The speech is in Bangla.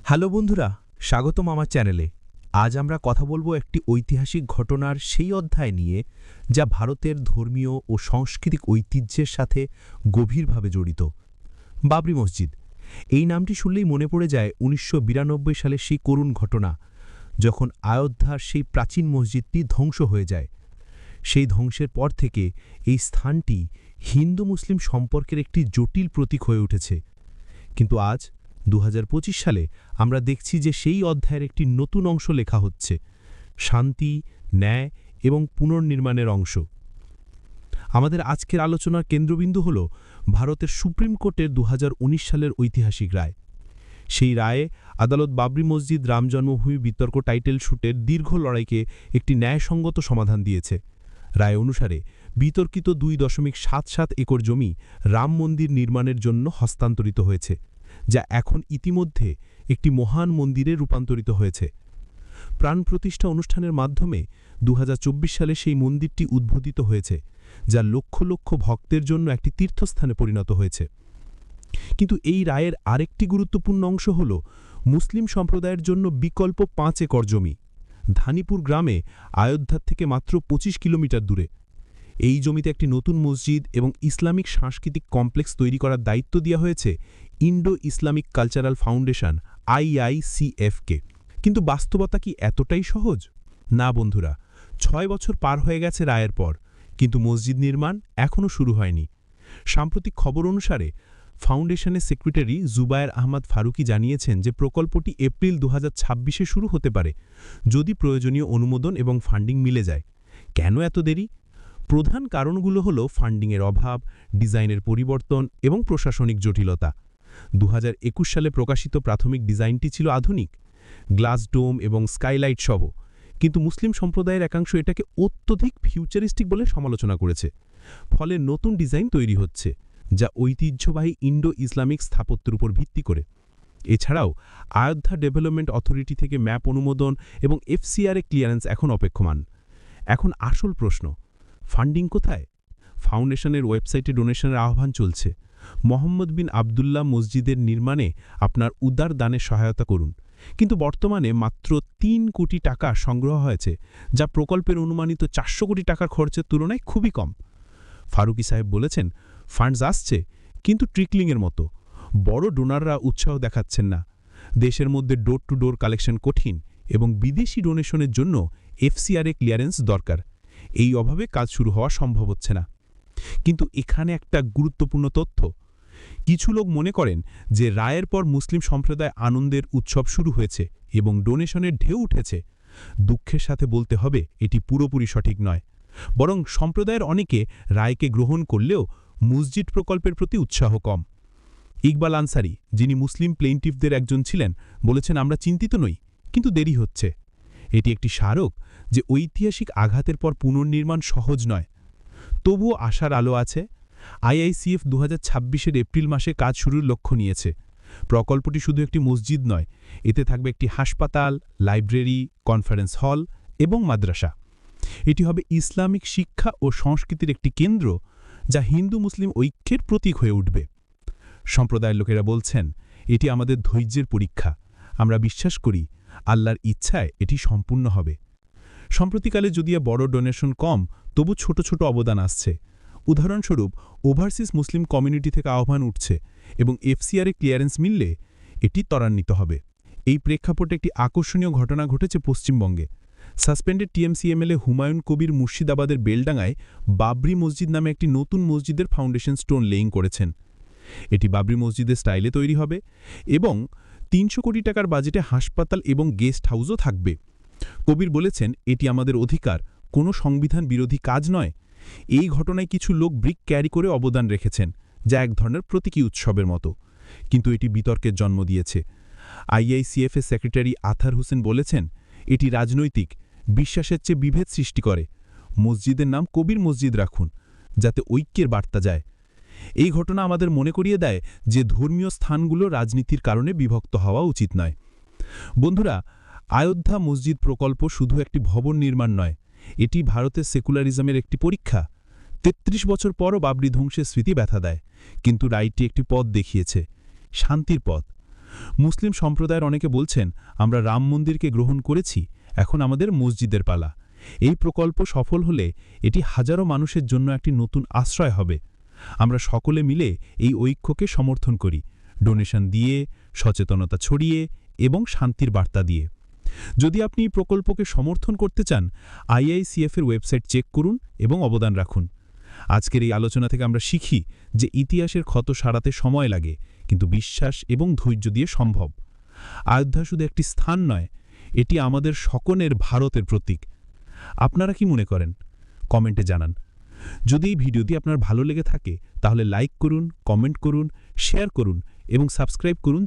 হ্যালো বন্ধুরা, স্বাগতম আমার চ্যানেলে। আজ আমরা কথা বলবো একটি ঐতিহাসিক ঘটনার সেই অধ্যায় নিয়ে যা ভারতের ধর্মীয় ও সাংস্কৃতিক ঐতিহ্যের সাথে গভীরভাবে জড়িত। বাবরি মসজিদ এই নামটি শুনলেই মনে পড়ে যায় ১৯৯২ সালের সেই করুণ ঘটনা, যখন অযোধ্যার সেই প্রাচীন মসজিদটি ধ্বংস হয়ে যায়। সেই ধ্বংসের পর থেকে এই স্থানটি হিন্দু মুসলিম সম্পর্কের একটি জটিল প্রতীক হয়ে উঠেছে। কিন্তু আজ ২০২৫ সালে আমরা দেখছি যে সেই অধ্যায়ের একটি নতুন অংশ লেখা হচ্ছে, শান্তি, ন্যায় এবং পুনর্নির্মাণের অংশ। আমাদের আজকের আলোচনার কেন্দ্রবিন্দু হল ভারতের সুপ্রিম কোর্টের ২০১৯ সালের ঐতিহাসিক রায়। সেই রায়ে আদালত বাবরি মসজিদ রাম জন্মভূমি বিতর্ক টাইটেল শুটের দীর্ঘ লড়াইকে একটি ন্যায়সঙ্গত সমাধান দিয়েছে। রায় অনুসারে বিতর্কিত ২.৭৭ একর জমি রাম মন্দির নির্মাণের জন্য হস্তান্তরিত হয়েছে, যা এখন ইতিমধ্যে একটি মহান মন্দিরে রূপান্তরিত হয়েছে। প্রাণ প্রতিষ্ঠা অনুষ্ঠানের মাধ্যমে ২০২৪ সালে সেই মন্দিরটি উদ্বোধিত হয়েছে, যা লক্ষ লক্ষ ভক্তের জন্য একটি তীর্থস্থানে পরিণত হয়েছে। কিন্তু এই রায়ের আরেকটি গুরুত্বপূর্ণ অংশ হল মুসলিম সম্প্রদায়ের জন্য বিকল্প ৫ একর জমি ধানিপুর গ্রামে অযোধ্যার থেকে মাত্র ২৫ কিলোমিটার দূরে। এই জমিতে একটি নতুন মসজিদ এবং ইসলামিক সাংস্কৃতিক কমপ্লেক্স তৈরি করার দায়িত্ব দেওয়া হয়েছে ইন্ডো ইসলামিক কালচারাল ফাউন্ডেশন IICF-কে। কিন্তু বাস্তবতা কি এতটাই সহজ? না বন্ধুরা, ৬ বছর পার হয়ে গেছে রায়ের পর, কিন্তু মসজিদ নির্মাণ এখনও শুরু হয়নি। সাম্প্রতিক খবর অনুসারে ফাউন্ডেশনের সেক্রেটারি জুবায়ের আহমদ ফারুকি জানিয়েছেন যে প্রকল্পটি এপ্রিল ২০২৬-এ শুরু হতে পারে, যদি প্রয়োজনীয় অনুমোদন এবং ফান্ডিং মিলে যায়। কেন এত দেরি? প্রধান কারণগুলো হল ফান্ডিংয়ের অভাব, ডিজাইনের পরিবর্তন এবং প্রশাসনিক জটিলতা। ২০২১ সালে প্রকাশিত প্রাথমিক ডিজাইনটি ছিল আধুনিক, গ্লাস ডোম এবং স্কাইলাইট সহ, কিন্তু মুসলিম সম্প্রদায়ের একাংশ এটাকে অত্যধিক ফিউচারিস্টিক বলে সমালোচনা করেছে। ফলে নতুন ডিজাইন তৈরি হচ্ছে, যা ঐতিহ্যবাহী ইন্ডো ইসলামিক স্থাপত্যের উপর ভিত্তি করে। এছাড়াও অযোধ্যা ডেভেলপমেন্ট অথরিটি থেকে ম্যাপ অনুমোদন এবং FCRA ক্লিয়ারেন্স এখন অপেক্ষমান। এখন আসল প্রশ্ন, ফান্ডিং কোথায়? ফাউন্ডেশনের ওয়েবসাইটে ডোনেশনের আহ্বান চলছে। মোহাম্মদ বিন আবদুল্লাহ মসজিদের নির্মাণে আপনার উদার দানে সহায়তা করুন, কিন্তু বর্তমানে মাত্র ৩ কোটি টাকা সংগ্রহ হয়েছে, যা প্রকল্পের অনুমানিত ৪০০ কোটি টাকার খরচের তুলনায় খুবই কম। ফারুকি সাহেব বলেছেন, ফান্ডস আসছে, কিন্তু ট্রিকলিংয়ের মতো। বড় ডোনাররা উৎসাহ দেখাচ্ছেন না। দেশের মধ্যে ডোর টু ডোর কালেকশন কঠিন এবং বিদেশি ডোনেশনের জন্য FCRA ক্লিয়ারেন্স দরকার। এই অভাবে কাজ শুরু হওয়া সম্ভব হচ্ছে না। কিন্তু এখানে একটা গুরুত্বপূর্ণ তথ্য, কিছু লোক মনে করেন যে রায়ের পর মুসলিম সম্প্রদায় আনন্দের উৎসব শুরু হয়েছে এবং ডোনেশনের ঢেউ উঠেছে। দুঃখের সাথে বলতে হবে, এটি পুরোপুরি সঠিক নয়। বরং সম্প্রদায়ের অনেকে রায়কে গ্রহণ করলেও মসজিদ প্রকল্পের প্রতি উৎসাহ কম। ইকবাল আনসারি, যিনি মুসলিম প্লেইন্টিফদের একজন ছিলেন, বলেছেন, আমরা চিন্তিত নই, কিন্তু দেরি হচ্ছে। এটি একটি স্মারক যে ঐতিহাসিক আঘাতের পর পুনর্নির্মাণ সহজ নয়। তবুও আশার আলো আছে। IICF ২০২৬-এর এপ্রিল মাসে কাজ শুরুর লক্ষ্য নিয়েছে। প্রকল্পটি শুধু একটি মসজিদ নয়, এতে থাকবে একটি হাসপাতাল, লাইব্রেরি, কনফারেন্স হল এবং মাদ্রাসা। এটি হবে ইসলামিক শিক্ষা ও সংস্কৃতির একটি কেন্দ্র, যা হিন্দু মুসলিম ঐক্যের প্রতীক হয়ে উঠবে। সম্প্রদায়ের লোকেরা বলছেন, এটি আমাদের ধৈর্যের পরীক্ষা। আমরা বিশ্বাস করি আল্লাহর ইচ্ছায় এটি সম্পূর্ণ হবে। সম্প্রতিকালে যদিও বড় ডোনেশন কম, তবু ছোট ছোট অবদান আসছে। উদাহরণস্বরূপ, ওভারসিজ মুসলিম কমিউনিটি থেকে আহ্বান উঠছে এবং FCRA ক্লিয়ারেন্স মিললে এটি ত্বরান্বিত হবে। এই প্রেক্ষাপটে একটি আকর্ষণীয় ঘটনা ঘটেছে পশ্চিমবঙ্গে। Suspended TMC MLA Humayun Kabir মুর্শিদাবাদের বেলডাঙ্গায় বাবরি মসজিদ নামে একটি নতুন মসজিদের ফাউন্ডেশন স্টোন লেইং করেছেন। এটি বাবরি মসজিদের স্টাইলে তৈরি হবে এবং ৩০০ কোটি টাকার বাজেটে হাসপাতাল এবং গেস্ট হাউসও থাকবে। কবির বলেছেন, এটি আমাদের অধিকার, কোনো সংবিধান বিরোধী কাজ নয়। এই ঘটনায় কিছু লোক ব্রিক ক্যারি করে অবদান রেখেছেন, যা এক ধরনের প্রতীকী উৎসবের মতো, কিন্তু এটি বিতর্কের জন্ম দিয়েছে। IICF-এর সেক্রেটারি আথার হোসেন বলেছেন, এটি রাজনৈতিক, বিশ্বাসের চেয়ে বিভেদ সৃষ্টি করে। মসজিদের নাম কবির মসজিদ রাখুন, যাতে ঐক্যের বার্তা যায়। এই ঘটনা আমাদের মনে করিয়ে দেয় যে ধর্মীয় স্থানগুলো রাজনীতির কারণে বিভক্ত হওয়া উচিত নয়। বন্ধুরা, অযোধ্যা মসজিদ প্রকল্প শুধু একটি ভবন নির্মাণ নয়, এটি ভারতের সেকুলারিজমের একটি পরীক্ষা। ৩৩ বছর পরও বাবরি ধ্বংসের স্মৃতি ব্যথা দেয়, কিন্তু রায়টি একটি পথ দেখিয়েছে, শান্তির পথ। মুসলিম সম্প্রদায়ের অনেকে বলছেন, আমরা রাম মন্দিরকে গ্রহণ করেছি, এখন আমাদের মসজিদের পালা। এই প্রকল্প সফল হলে এটি হাজারো মানুষের জন্য একটি নতুন আশ্রয় হবে। আমরা সকলে মিলে এই ঐক্যকে সমর্থন করি, ডোনেশন দিয়ে, সচেতনতা ছড়িয়ে এবং শান্তির বার্তা দিয়ে। যদি আপনি এই প্রকল্পকে সমর্থন করতে চান, IICF-এর ওয়েবসাইট চেক করুন এবং অবদান রাখুন। আজকের এই আলোচনা থেকে আমরা শিখি যে ইতিহাসের ক্ষত সারাতে সময় লাগে, কিন্তু বিশ্বাস এবং ধৈর্য দিয়ে সম্ভব। অযোধ্যা শুধু একটি স্থান নয়, এটি আমাদের সকলের ভারতের প্রতীক। আপনারা কি মনে করেন? কমেন্টে জানান। যদি এই ভিডিওটি আপনার ভালো লেগে থাকে তাহলে লাইক করুন, কমেন্ট করুন, শেয়ার করুন এবং সাবস্ক্রাইব করুন।